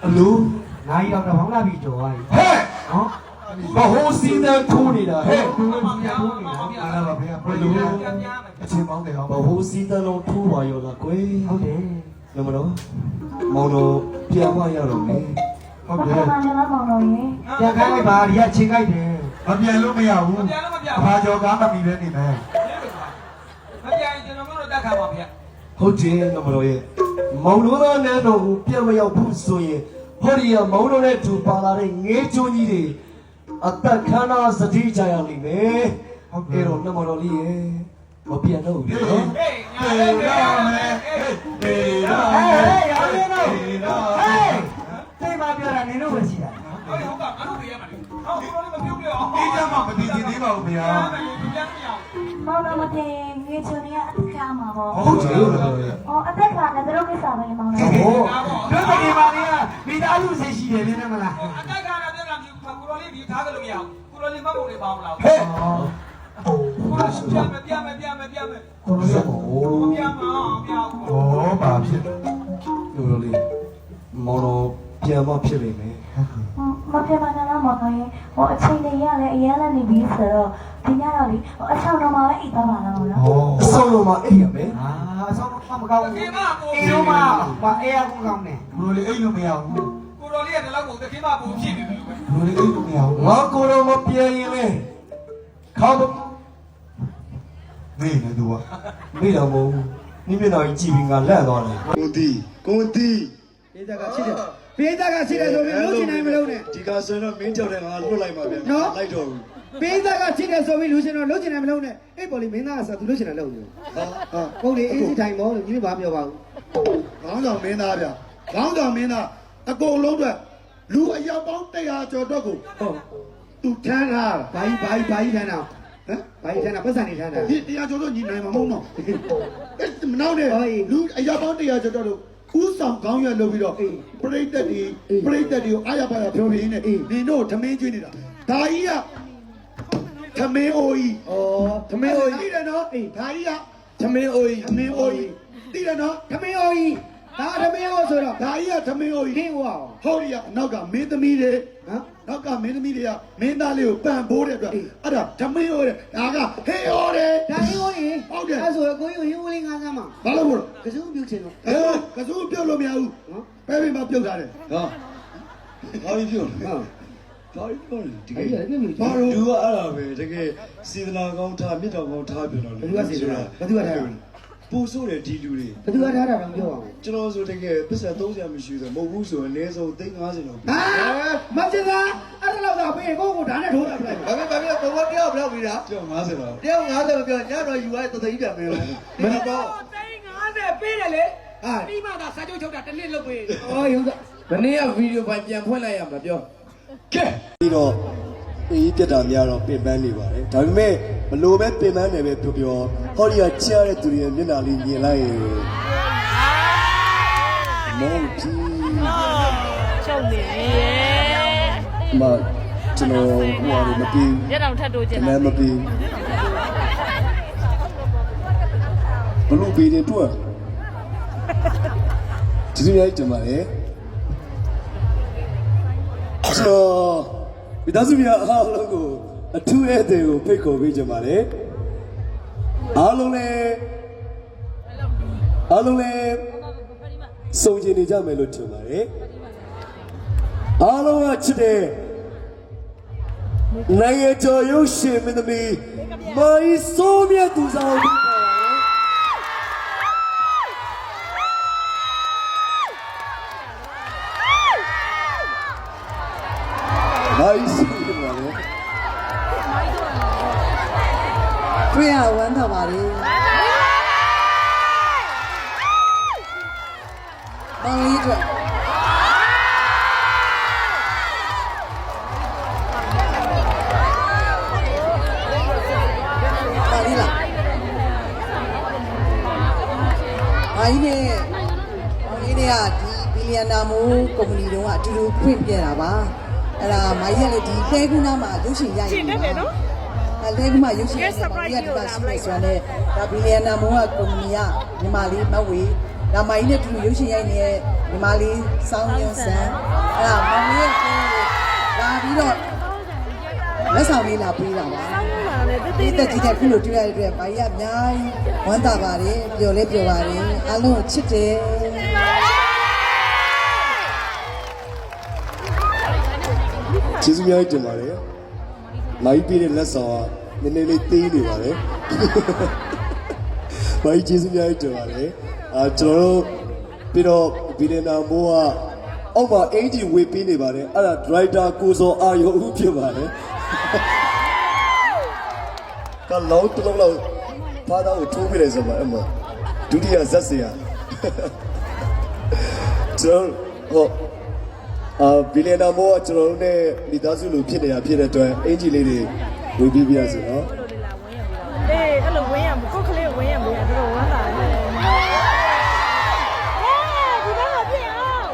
Hello နိုင်တော့တော့ဘောင်းလာပြီးကြော်သွားပြီ Hey နော် ဘာဟိုစီးတဲ့ထိုးနေတာဟဲ့ အားလာပါဗျာဘယ်လိုအချင်းပေါင်းတယ်ဟော ဘာဟိုစီးတဲ့လုံးထိုးပါရောလားကွယ် ဟုတ်တယ် ညမတော်မောင်တော်ပြန်မရတော့မယ် ဟုတ်တယ် ပြန်ခိုင်းလိုက်ပါဒီကချင်းခိုက်တယ် မပြန်လို့မရဘူးဘာကြောကားမမီပဲနေမယ် မပြန်ကျွန်တော်တို့တက်ခါပါဗျာ ဟုတ်တယ်ညမတော်ရဲ့မောင်တော်သားနဲ့တော်ကိုပြန်မရောက်ဘူးဆိုရင်ဟောဒီကမောင်တော်နဲ့တူပါလာတဲ့ငဲကျွန်းကြီးတွေအသက်ခမ်းနားစတိကြရလိမ့်မယ်ဟုတ်ကဲ့တော့ညမတော်လေးရဲ့မပြန်တော့ဘူးလေနော် ဟေးညာလေးပြန်ရမယ်ဟေး ဒေရာ ဟေးရောင်းနေတော့ဟေးသိမပြောတာနင်တို့ပဲရှိတာ ဟုတ်ကငါတို့ပြရမှာလေဟောကိုလိုလေးမပြုတ်ပြအောင် အေးကြမှာမတည်ချင်သေးပါဘူးဗျာ ပြန်မရအောင် မောင်တော်မတင်ငွေချွန်ရအသက်ကားမှာပေါ့ ဟုတ်တယ်ညမတော်ရဲ့ ။အော်အသက်ကားလည်းတို့ကိစ္စပဲမောင်တော် ဟိုတို့တကယ်ပါလေမိသားစုစိတ်ရှိတယ်နင်းမလား အတက်ကလည်းပြန်လာပြီကိုလိုလေးဒီထားကြလို့မရအောင်ကိုလိုလေးမတ်ဖို့လေးပေါင်းလာ ဟဲ့ ကိုလိုပြန်မယ်ပြန်မယ်ပြန်မယ်ပြန်မယ် ကိုလိုရဲ့ဟို ပြန်မအောင်ပြန်အောင် ဩဘာဖြစ် ညမတော်လေးမောင်တော်ပြန်မဖြစ်လိမ့်မယ် ။မဖြစ်ပါနဲ့လားမောင်တော်ရဲ့ဟိုအချိန်လေးရလည်းအရင်လည်းနေပြီးဆိုတော့ဒီညတော့လေအချောင်းတော်မှာပဲအိတ်သွားပါလားမောင်တော် အဆုံးလုံးမှာအိပ်ရမယ် အာအဆောင်မကောင်းဘူး ဒီမှာကို အေးတော့မှဘာအေးရကူကောင်းနေ ဘလိုလေးအိတ်လို့မရဘူး ကိုလိုလေးကလည်းတော့တခင်မပူဖြစ်နေတယ်လို့ပဲ ဘလိုလေးအိတ်လို့မရဘူး ငါကိုယ်တော်မပြန်ရင်လေခေါင်း မေးနေသူက မိတော်မဟုတ်နိမနာကြီးကြည့်ပြီးငါလက်သွားတယ်ကိုတီကိုတီ ပေးသားကချစ်တယ်ပေးသားကချစ်တယ်ဆိုပြီးလုံးချင်နိုင်မလုံးနဲ့ ဒီကဆိုတော့မင်းကြောက်တယ်ငါလွတ်လိုက်ပါဗျာလိုက်တော့ဘူး ပေးသားကချစ်တယ်ဆိုပြီးလူရှင်တော့လုံးချင်နိုင်မလုံးနဲ့အေးပေါ်လီမင်းသားကဆိုသူလုံးချင်တယ်လုံးလို့ဟာပုံလေးအေးစီထိုင်မောလို့ညီမဘာပြောပါဘူး ခေါင်းဆောင်မင်းသားဗျာခေါင်းဆောင်မင်းသားအကုန်လုံးအတွက်လူအယောက်ပေါင်း100ကျော်တော့ကို ဟုတ် သူထမ်းလာ ဘာကြီးထမ်းတာ ဟမ် ဘာကြီးထမ်းတာပတ်စံနေထမ်းတာ ဒီ100ကျော်တော့ညီနိုင်မှာမဟုတ်တော့မနောက်နဲ့လူအယောက်ပေါင်း100ကျော်တော့ဥဆောင်ခေါင်းရွက်လုပ်ပြီးတော့ပရိသတ်တွေကိုအားရပါရပြောပြင်းနေနင်တို့ထမင်းကျွေးနေတာဒါကြီးကထမင်းအိုကြီး ဩသမင်းအို သိတယ်နော်ဒါကြီးက သမင်းအို ထမင်းအိုကြီးသိတယ်နော် သမင်းအိုကြီးဒါသမင်းအိုဆိုတော့ ဒါကြီးကထမင်းအိုကြီး ခင်းဟော ဟုတ်ရအနောက်ကမင်းသမီးတွေ ဟမ် နောက်ကမင်းသမီးတွေကမင်းသားလေးကိုပန်ဖိုးတဲ့အတွက်အဲ့ဒါထမင်းအိုတဲ့ဒါကဟေးအိုတဲ့ ဒါဟင်းဟောရင် ဟုတ်တယ် အဲ့ဆိုကိုကြီးဟင်းဟောလေးငါးကမ်းမှာ ဘာလို့လို့ ကစုပြုတ်ချင်လို့ ကစိုးပြုတ်လို့မရဘူး နော် ပဲပဲမပြုတ်ထားတယ် ဟာဘာလို့ပြောလဲ ဟုတ် ဘာလို့ပြောလဲတက အဲ့ ယ် ဒီလည်းမြင် ဘာ လို့ လို့ လူကအဲ့ဒါပဲတကယ်စေတနာကောင်းထားမြတ်တော်ကောင်းထားပြောတော့လေပူဆိုးတယ်ဒီလူတွေ ဘယ်သူကထားတာတော့ပြောအောင် ကျွန်တော်ဆိုတကယ်ပစ္စံ30မရှိဆိုမဟုတ်ဘူးဆိုရင်အနည်းဆုံး350လောက် ဟာမချစ်သားအဲ့ဒါတော့ပေးကိုကိုဒါနဲ့ထိုးတာပြလိုက် ဘာဖြစ်ဘုံဘတယောက်ဘယ်လောက်ပြီလား ကျော်50လောက် တယောက်50ပြောညတော့ယူရတဲ့တသိန်းပြန်ပေးလို့မင်းတော့ 50ပေးတယ်လေ ဟာ ပြီးမှသာစာချုပ်ချုပ်တာတစ်နှစ်လုပ်ပေး အော်ရုံးက မနေ့ကဗီဒီယိုဖိုင်ပြန်ဖွင့်လိုက်ရမှာပြော ကဲပြီးတော့အေးပြတ်တာများတော့ပင်ပန်းနေပါတယ်ဒါပေမဲ့ဘလို့ပဲပင်ပန်းနေပဲပြောပြောဟောဒီကချရတဲ့သူတွေရဲ့မျက်နှာလေးမြင်လိုက်ရင်မောင်ကြီး ချုပ်နေပြီရဲ့ မကျွန်တော်ဟိုဟာမပြီး ရက်တောင်ထပ်တိုးကျင် ခ တာ ဏမပြီးဘလို့ပြီးတယ်တွေ့ဒီလိုရိုက်ကြမှာလေဆိုမိသားစုများအားလုံးကိုအထူးဧည့်သည်ကိုဖိတ်ခေါ်ပေးကြပါလေအားလုံးလည်းစုံကျင်နေကြမယ်လို့ထင်ပါတယ်အားလုံးကချစ်တဲ့နိုင်ငံကျော်ရုပ်ရှင်မင်းသမီးမာရီစိုးမြတ်သူဆောင်ပြီးပါမာရီစိုးမြတ်ပါလေ တွေ့ရဝမ်းသာပါလေမောင်လေးတို့ပါလိလားအိုင်းနဲ့မောင်လေးတွေကဒီဘီလီယံနာမိုးကုမ္ပဏီတုန်းကအတူတူဖွင့်ပြတာပါအဲ့ဒါမိုင်းရက်လေဒီတဲကူနာမှာရုပ်ရှင်ရိုက်နေတာနော်အဲ့တဲကူမှာရုပ်ရှင်ရိုက်နေတာဒီကဒီပါရှိနေဆိုတော့ဒါဘီလီယံနာမိုးကကုမ္ပဏီကညီမလေးမဝေ ဒါမိုင်းနဲ့တူရုပ်ရှင်ရိုက်နေတဲ့ညီမလေးစောင်းညွန့်ဆန်းအဲ့ဒါမောင်လေးရဲ့ကိုလာပြီးတော့လက်ဆောင်လေးလာပေးတာပါဒီတက်ကြီးတဲ့ခုလိုတွေ့ရတဲ့အတွက်ဘာကြီးအများကြီးဝမ်းသာပါတယ်ပျော်လဲပျော်ပါတယ်အားလုံးကိုချစ်တယ်ကျေးဇူးများတင်ပါတယ်။မိုင်းပေးတဲ့လက်ဆောင်ကနည်းနည်းလေးသေးနေပါတယ်။မိုင်းကျေးဇူးများတင်ပါတယ်။ကျွန်တော်တို့ပြီးတော့ဗီဒီနာမိုးကအောက်မှာအင်ဂျီဝေးပေးနေပါတယ်။အဲ့ဒါဒရိုက်တာကိုစောအာရုံဦးဖြစ်ပါတယ်။ကလောင်းတော့လောက်ဖားတော့ထိုးပြတယ်ဆိုမှအဲ့မှာဒုတိယဇက်စရာကျွန်တော်ဘီလီယံနာမိုးကကျွန်တော်တို့နဲ့မိသားစုလိုဖြစ်နေတာဖြစ်တဲ့အတွက်အင်ဂျီလေးတွေဝေပြီးပြရစီနော်အေးအဲ့လိုဝင်းရမကိုကလေးဝင်းရမရတော့ဝမ်းသာတယ်ဒီတော့မဖြစ်အောင်